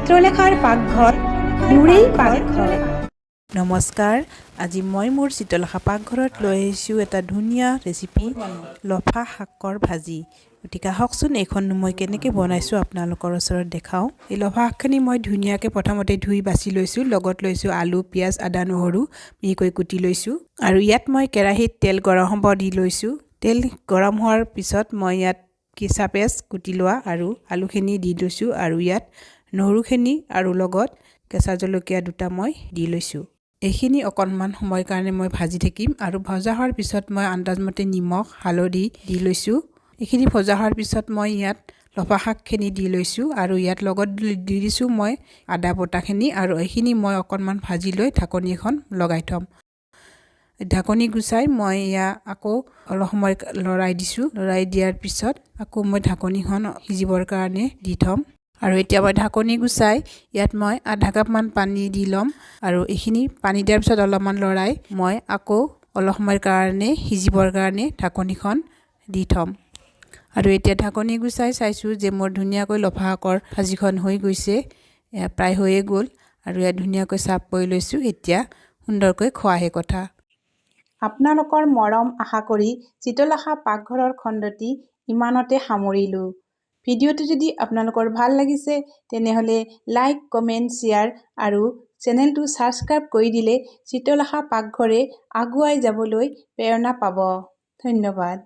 চিত্ৰলেখাৰ পাকঘৰ মোৰেই পাকঘৰ। নমস্কাৰ, আজি মই মোৰ চিত্ৰলেখা পাকঘৰত লৈ আহিছোঁ এটা ধুনীয়া ৰেচিপি, লফা শাকৰ ভাজি। গতিকে আহকচোন এইখন মই কেনেকৈ বনাইছোঁ আপোনালোকৰ ওচৰত দেখাওঁ। এই লফা শাকখিনি মই ধুনীয়াকৈ প্ৰথমতে ধুই বাছি লৈছোঁ। লগত লৈছোঁ আলু, পিঁয়াজ, আদা, নহৰু মিহিকৈ কুটি লৈছোঁ। আৰু ইয়াত মই কেৰাহীত তেল গৰম হ'ব দি লৈছোঁ। তেল গৰম হোৱাৰ পিছত মই ইয়াত কেঁচা পিঁয়াজ কুটি লোৱা আৰু আলুখিনি দি লৈছোঁ। আৰু ইয়াত নহৰুখিনি আৰু লগত কেঁচা জলকীয়া দুটা মই দি লৈছোঁ। এইখিনি অকণমান সময়ৰ কাৰণে মই ভাজি থাকিম আৰু ভজা হোৱাৰ পিছত মই আন্দাজমতে নিমখ, হালধি দি লৈছোঁ। এইখিনি ভজা হোৱাৰ পিছত মই ইয়াত লফা শাকখিনি দি লৈছোঁ আৰু ইয়াত লগত দি দিছোঁ মই আদা বটাখিনি আৰু এইখিনি মই অকণমান ভাজি লৈ ঢাকনি এখন লগাই থ'ম। ঢাকনি গুচাই মই আকৌ অলপ সময় লৰাই দিছোঁ। লৰাই দিয়াৰ পিছত আকৌ মই ঢাকনিখন সিজিবৰ কাৰণে দি থ'ম। আৰু এতিয়া মই ঢাকনি গুচাই ইয়াত মই আধা কাপমান পানী দি ল'ম আৰু এইখিনি পানী দিয়াৰ পিছত অলপমান লৰাই মই আকৌ অলপ সময়ৰ কাৰণে সিজিবৰ কাৰণে ঢাকনিখন দি থ'ম। আৰু এতিয়া ঢাকনি গুচাই চাইছোঁ যে মোৰ ধুনীয়াকৈ লফা শাকৰ ভাজিখন হৈ গৈছে, প্ৰায় হৈয়ে গ'ল আৰু ইয়াত ধুনীয়াকৈ চাফ কৰি লৈছোঁ। এতিয়া সুন্দৰকৈ খোৱাহে কথা। আপোনালোকৰ মৰম আশা কৰি চিত্ৰলেখা পাকঘৰৰ খণ্ডটি ইমানতে সামৰিলোঁ। ভিডিঅ'টো যদি আপোনালোকৰ ভাল লাগিছে তেনেহ'লে লাইক, কমেণ্ট, শ্বেয়াৰ আৰু চেনেলটো ছাবস্ক্ৰাইব কৰি দিলে চিত্ৰলেখা পাকঘৰে আগুৱাই যাবলৈ প্ৰেৰণা পাব। ধন্যবাদ।